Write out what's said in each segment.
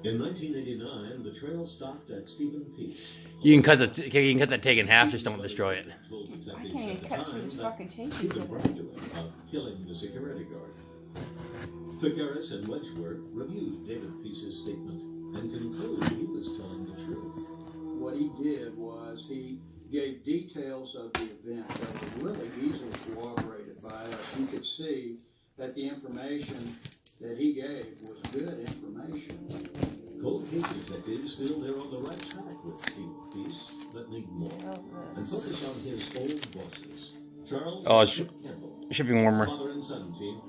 In 1989, the trail stopped at Stephen Peace. You can cut that tag in half, just don't destroy it. I can't even cut through this fucking tape. Killing the security guard. Tegus and Wedgeworth reviewed David Peace's statement and concluded he was telling the truth. What he did was he gave details of the event that were really easily corroborated by us. You could see that the information that he gave was good information. Cold case detectives feel they're on the right track with Stephen Peace, but need more. And focus on his old bosses. Charles Campbell, it should be warmer. father and son team.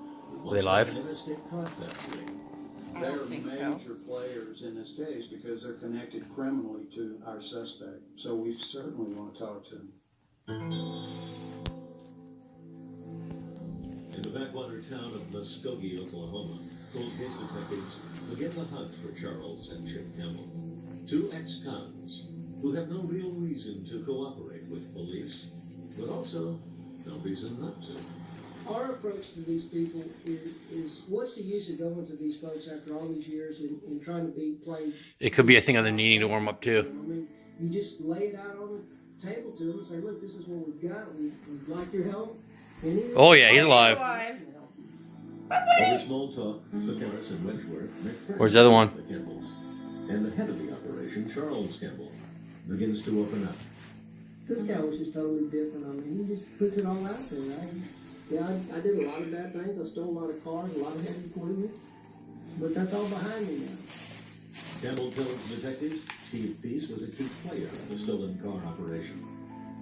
Are they live? They're major players in this case because they're connected criminally to our suspect. So we certainly want to talk to them. In the backwater town of Muskogee, Oklahoma, cold case detectives begin the hunt for Charles and Chip Campbell, two ex-cons who have no real reason to cooperate with police, but also no reason not to. Our approach to these people is what's the use of going to these folks after all these years and trying to be played? It could be a thing of them needing to warm up too. I mean, you just lay it out on the table to them and say, look, this is what we've got. We'd like your help. Oh yeah, he's alive. Over small talk, Tegus and Wedgeworth make friends. Where's the other one? The Campbells. And the head of the operation, Charles Campbell, begins to open up. This guy was just totally different. I mean, he just puts it all out there, right? Yeah, I did a lot of bad things. I stole a lot of cars, a lot of heavy equipment. But that's all behind me now. Campbell tells detectives Steve Peace was a key player in the stolen car operation.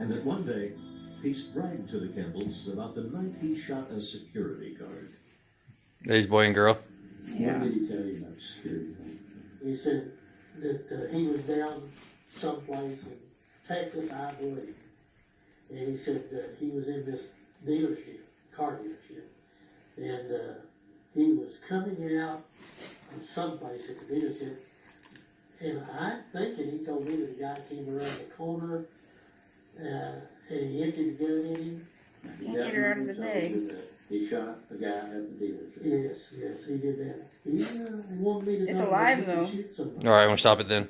And that one day, Peace bragged to the Campbells about the night he shot a security guard. There's boy and girl. Yeah. What did he tell you about security? He said that he was down someplace in Texas, I believe. And he said that he was in this dealership, car dealership. And he was coming out from someplace at the dealership. And I'm thinking he told me that the guy came around the corner and he emptied the gun in him. Can't get her out of the bag. He shot the guy at the dealership. Yes, he did that. He wanted me to It's alive, though. shoot somebody. All right, I'm gonna stop it then.